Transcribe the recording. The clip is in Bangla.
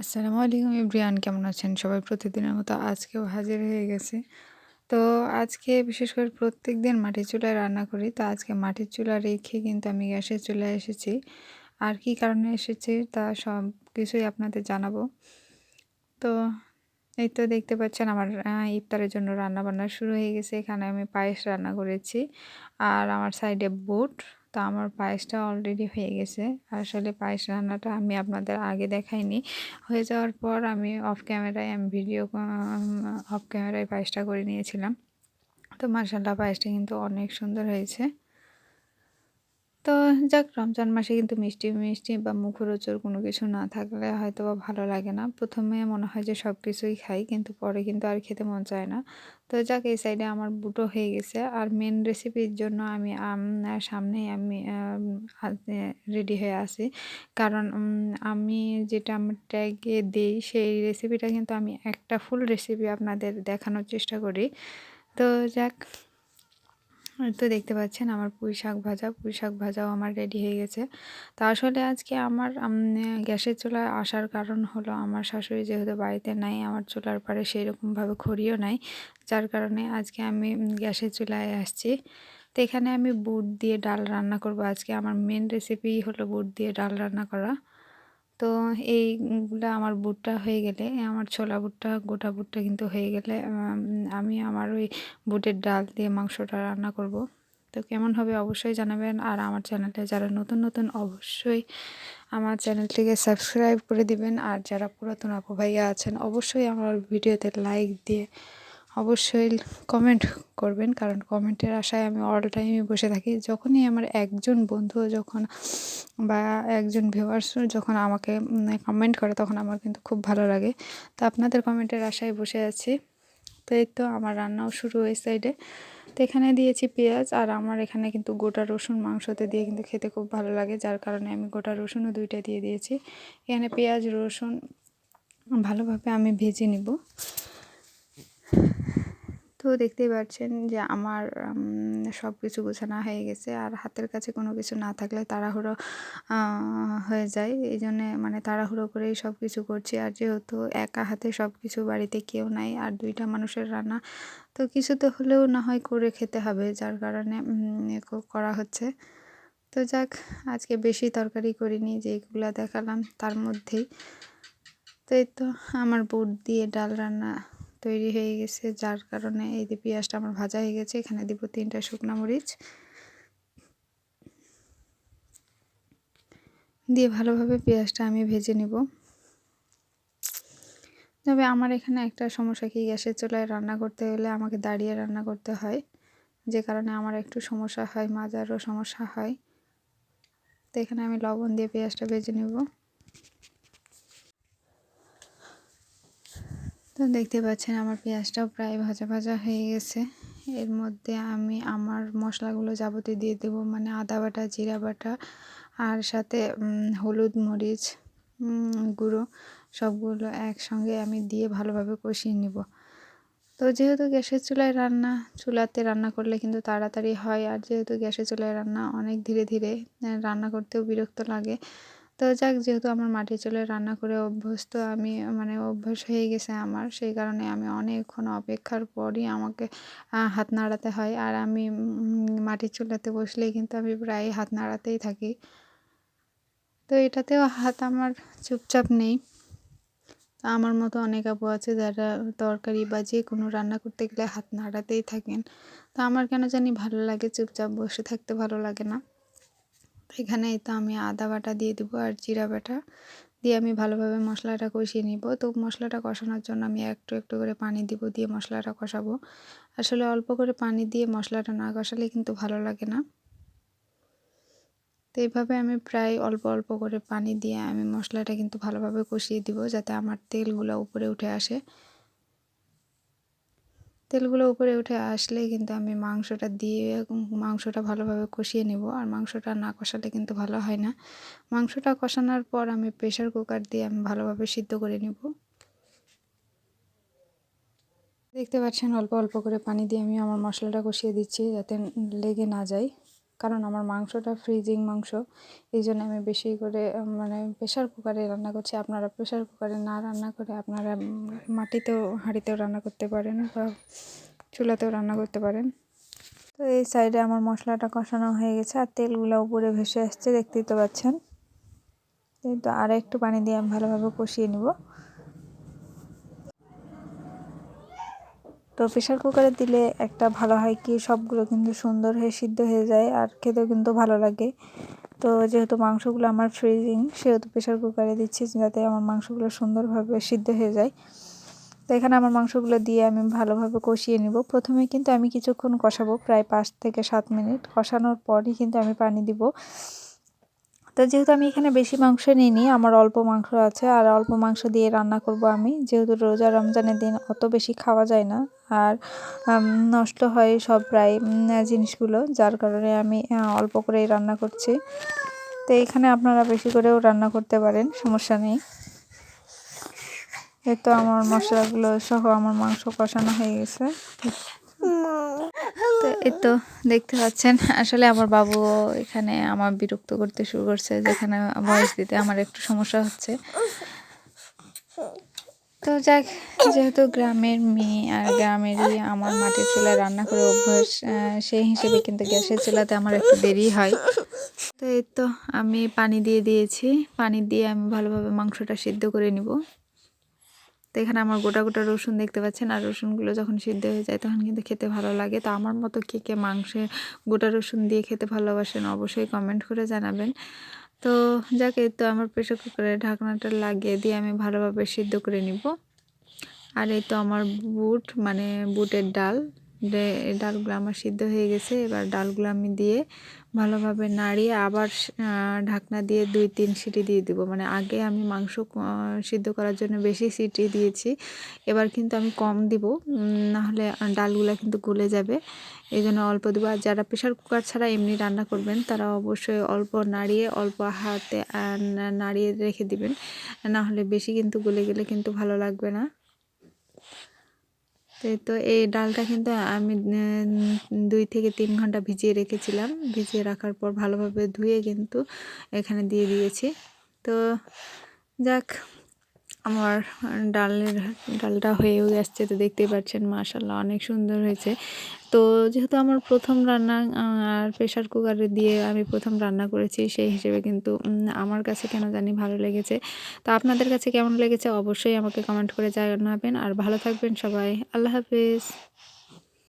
আসসালামু আলাইকুম এভরিওয়ান, কেমন আছেন সবাই? প্রতিদিনের মতো আজকেও হাজির হয়ে গেছি। তো আজকে বিশেষ করে প্রত্যেকদিন মাটির চুলায় রান্না করি। তো আজকে মাটির চুলা রেখে কিন্তু আমি গ্যাসের চুলায় এসেছি। আর কি কারণে এসেছি তা সবকিছুই আপনাদের জানাবো। তো এই তো দেখতে পাচ্ছেন আমার ইফতারের জন্য রান্নাবান্না শুরু হয়ে গেছে। এখানে আমি পায়েস রান্না করেছি। আর আমার সাইডে বুট। তো আমার পায়েসটা অলরেডি হয়ে গেছে। আসলে পায়েস রান্নাটা আমি আপনাদের আগে দেখাইনি। হয়ে যাওয়ার পর আমি অফ ক্যামেরায় অফ ক্যামেরায় পায়েসটা করে নিয়েছিলাম। তো মাশাআল্লাহ পায়েসটা কিন্তু অনেক সুন্দর হয়েছে। তো যাক, রমজান মাসে কিন্তু মিষ্টি, মিষ্টি বা মুখরোচক কোনো কিছু না থাকলে হয়তোবা ভালো লাগে না। ১ম এ মনে হয় যে সবকিছুই খাই, কিন্তু পরে কিন্তু আর খেতে মন চায় না। তো যাক, এই সাইডে আমার বুটও হয়ে গেছে। আর মেন রেসিপির জন্য আমি সামনেই আমি রেডি হয়ে আছি। কারণ আমি যেটা আমার ট্যাগে দেই সেই রেসিপিটা কিন্তু আমি একটা ফুল রেসিপি আপনাদের দেখানোর চেষ্টা করি। তো যাক, এই তো দেখতে পাচ্ছেন আমার পুঁই শাক ভাজাও আমার রেডি হয়ে গেছে। তো আসলে আজকে আমার গ্যাসের চুলায় আসার কারণ হলো আমার শাশুড়ি যেহেতু বাড়িতে নাই, আমার চুলার পাড়ে সেইরকমভাবে খড়িও নাই। যার কারণে আজকে আমি গ্যাসের চুলায় আসছি। তো এখানে আমি বুট দিয়ে ডাল রান্না করব। আজকে আমার মেন রেসিপিই হলো বুট দিয়ে ডাল রান্না করা। তো এইগুলা আমার বুটটা হয়ে গেলে, আমার ছোলা বুটটা, গোটা বুটটা কিন্তু হয়ে গেলে আমি আমার ওই বুটের ডাল দিয়ে মাংসটা রান্না করব। তো কেমন হবে অবশ্যই জানাবেন। আর আমার চ্যানেলটা যারা নতুন নতুন অবশ্যই আমার চ্যানেলটিকে সাবস্ক্রাইব করে দিবেন। আর যারা পুরাতন আপু ভাইয়া আছেন অবশ্যই আমার ভিডিওতে লাইক দিয়ে অবশ্যই কমেন্ট করবেন, কারণ কমেন্টের আশায় আমি অল টাইমই বসে থাকি। যখনই আমার একজন বন্ধু যখন বা একজন ভিউয়ার্স যখন আমাকে কমেন্ট করে, তখন আমার কিন্তু খুব ভালো লাগে। তো আপনাদের কমেন্টের আশায় বসে আছি। তো এই তো আমার রান্নাও শুরু এই সাইডে। তো এখানে দিয়েছি পেঁয়াজ, আর আমার এখানে কিন্তু গোটা রসুন মাংসতে দিয়ে কিন্তু খেতে খুব ভালো লাগে, যার কারণে আমি গোটা রসুনও 2টা দিয়ে দিয়েছি। এখানে পেঁয়াজ রসুন ভালোভাবে আমি ভেজে নিব। তো দেখতেই পাচ্ছেন যে আমার সব কিছু গোছানো হয়ে গেছে। আর হাতের কাছে কোনো কিছু না থাকলে তাড়াহুড়ো হয়ে যায়। এই জন্যে মানে তাড়াহুড়ো করেই সব কিছু করছি। আর যেহেতু একা হাতে সব কিছু, বাড়িতে কেউ নাই, আর 2টা মানুষের রান্না, তো কিছু তো হলেও না হয় করে খেতে হবে, যার কারণে করা হচ্ছে। তো যাক, আজকে বেশি তরকারি করিনি, যেগুলা দেখালাম তার মধ্যেই। তো এই তো আমার বুট দিয়ে ডাল রান্না তৈরি হয়ে গেছে, যার কারণে এই যে পেঁয়াজটা আমার ভাজা হয়ে গেছে। এখানে দিব 3টা শুকনা মরিচ দিয়ে ভালোভাবে পেঁয়াজটা আমি ভেজে নিব। তবে আমার এখানে একটা সমস্যা, কি গ্যাসের চুলায় রান্না করতে হলে আমাকে দাঁড়িয়ে রান্না করতে হয়, যে কারণে আমার একটু সমস্যা হয়, মাজারও সমস্যা হয়। তো এখানে আমি লবণ দিয়ে পেঁয়াজটা ভেজে নেব। তো দেখতে পাচ্ছেন আমার পেঁয়াজটাও প্রায় ভাজা ভাজা হয়ে গেছে। এর মধ্যে আমি আমার মশলাগুলো যাবতীয় দিয়ে দেবো, মানে আদা বাটা, জিরা বাটা, আর সাথে হলুদ মরিচ গুঁড়ো, সবগুলো একসঙ্গে আমি দিয়ে ভালোভাবে কষিয়ে নিব। তো যেহেতু গ্যাসের চুলায় রান্না, চুলাতে রান্না করলে কিন্তু তাড়াতাড়ি হয়। আর যেহেতু গ্যাসের চুলায় রান্না অনেক ধীরে ধীরে রান্না করতেও বিরক্ত লাগে। তো যাক, যেহেতু আমার মাটির চুলায় রান্না করে অভ্যস্ত আমি, মানে অভ্যাস হয়ে গেছে আমার, সেই কারণে আমি অনেকক্ষণ অপেক্ষার পরই আমাকে হাত নাড়াতে হয়। আর আমি মাটির চুলাতে বসলেই কিন্তু আমি প্রায় হাত নাড়াতেই থাকি। তো এটাতেও হাত আমার চুপচাপ নেই। আমার মতো অনেক আপু আছে যারা তরকারি বা যে কোনো রান্না করতে গেলে হাত নাড়াতেই থাকেন। তো আমার কেন জানি ভালো লাগে, চুপচাপ বসে থাকতে ভালো লাগে না। তো এখানে এই তো আমি আদা বাটা দিয়ে দিব, আর জিরা বাটা দিয়ে আমি ভালোভাবে মশলাটা কষিয়ে নিব। তো মশলাটা কষানোর জন্য আমি একটু একটু করে পানি দিব, দিয়ে মশলাটা কষাবো। আসলে অল্প করে পানি দিয়ে মশলাটা না কষালে কিন্তু ভালো লাগে না। তো এইভাবে আমি প্রায় অল্প অল্প করে পানি দিয়ে আমি মশলাটা কিন্তু ভালোভাবে কষিয়ে দিব, যাতে আমার তেলগুলো উপরে উঠে আসে। তেলগুলো উপরে উঠে আসলেই কিন্তু আমি মাংসটা দিয়ে মাংসটা ভালোভাবে কষিয়ে নেব। আর মাংসটা না কষালে কিন্তু ভালো হয় না। মাংসটা কষানোর পর আমি প্রেসার কুকার দিয়ে আমি ভালোভাবে সিদ্ধ করে নেব। দেখতে পাচ্ছেন অল্প অল্প করে পানি দিয়ে আমি আমার মশলাটা কষিয়ে দিচ্ছি, যাতে লেগে না যায়। কারণ আমার মাংসটা ফ্রিজিং মাংস, এই জন্য আমি বেশি করে মানে প্রেশার কুকারে রান্না করছি। আপনারা প্রেশার কুকারে না রান্না করে আপনারা মাটিতেও হাঁড়িতেও রান্না করতে পারেন বা চুলাতেও রান্না করতে পারেন। তো এই সাইডে আমার মশলাটা কষানো হয়ে গেছে আর তেলগুলো উপরে ভেসে আসছে, দেখতেই তো পাচ্ছেন। তো আর একটু পানি দিয়ে আমি ভালোভাবে কষিয়ে নিব। তো প্রেশার কুকারে দিলে একটা ভালো হয় কি, সবগুলো কিন্তু সুন্দর হয়ে সিদ্ধ হয়ে যায় আর খেতেও কিন্তু ভালো লাগে। তো যেহেতু মাংসগুলো আমার ফ্রিজিং, সেহেতু প্রেশার কুকারে দিচ্ছি যাতে আমার মাংসগুলো সুন্দরভাবে সিদ্ধ হয়ে যায়। তো এখানে আমার মাংসগুলো দিয়ে আমি ভালোভাবে কষিয়ে নিব। প্রথমে কিন্তু আমি কিছুক্ষণ কষাবো, প্রায় 5 থেকে 7 মিনিট। কষানোর পরই কিন্তু আমি পানি দিব। তো যেহেতু আমি এখানে বেশি মাংস নিইনি, আমার অল্প মাংস আছে আর অল্প মাংস দিয়ে রান্না করব আমি। যেহেতু রোজা রমজানের দিন অত বেশি খাওয়া যায় না আর নষ্ট হয় সব প্রায় জিনিসগুলো, যার কারণে আমি অল্প করেই রান্না করছি। তো এখানে আপনারা বেশি করেও রান্না করতে পারেন, সমস্যা নেই। এই তো আমার মশলাগুলো সহ আমার মাংস কষানো হয়ে গেছে। তো এই তো দেখতে পাচ্ছেন, আসলে আমার বাবু এখানে আমার বিরক্ত করতে শুরু করছে, যেখানে ভয়েস দিতে আমার একটু সমস্যা হচ্ছে। তো যাক, যেহেতু গ্রামের মেয়ে আর গ্রামেরই আমার মাটির চুলায় রান্না করে অভ্যাস, সেই হিসেবে কিন্তু গ্যাসের চুলাতে আমার একটু দেরি হয়। তো এই তো আমি পানি দিয়ে দিয়েছি, পানি দিয়ে আমি ভালোভাবে মাংসটা সিদ্ধ করে নিব। তো এখানে আমার গোটা গোটা রসুন দেখতে পাচ্ছেন, আর রসুনগুলো যখন সিদ্ধ হয়ে যায় তখন কিন্তু খেতে ভালো লাগে। তো আমার মতো কে কে মাংসে গোটা রসুন দিয়ে খেতে ভালোবাসেন অবশ্যই কমেন্ট করে জানাবেন। তো যাক, এই তো আমার প্রেসার কুকারের ঢাকনাটা লাগিয়ে দিয়ে আমি ভালোভাবে সিদ্ধ করে নিব। আর এই তো আমার বুট মানে বুটের ডাল, এই ডালগুলো আমার সিদ্ধ হয়ে গেছে। এবার ডালগুলো আমি দিয়ে ভালোভাবে নাড়িয়ে আবার ঢাকনা দিয়ে 2-3 সিটি দিয়ে দিব। মানে আগে আমি মাংস সিদ্ধ করার জন্য বেশি সিটি দিয়েছি, এবার কিন্তু আমি কম দিব, নাহলে ডালগুলো কিন্তু গলে যাবে। এই জন্য অল্প দেবো। আর যারা প্রেশার কুকার ছাড়া এমনি রান্না করবেন তারা অবশ্যই অল্প নাড়িয়ে অল্প হাতে নাড়িয়ে রেখে দিবেন, নাহলে বেশি কিন্তু গলে গেলে কিন্তু ভালো লাগবে না। তো এই ডালটা কিন্তু আমি 2 থেকে 3 ঘন্টা ভিজিয়ে রেখেছিলাম। ভিজিয়ে রাখার পর ভালোভাবে ধুয়ে কিন্তু এখানে দিয়ে দিয়েছি। তো যাক, আমার ডালটা হয়েও আসছে, তো দেখতেই পাচ্ছেন মাশাআল্লাহ অনেক সুন্দর হয়েছে। তো যেহেতু আমার প্রথম রান্না আর প্রেশার কুকারে দিয়ে আমি প্রথম রান্না করেছি, সেই হিসেবে কিন্তু আমার কাছে কেন জানি ভালো লেগেছে। তো আপনাদের কাছে কেমন লেগেছে অবশ্যই আমাকে কমেন্ট করে জানাবেন। আর ভালো থাকবেন সবাই। আল্লাহ হাফেজ।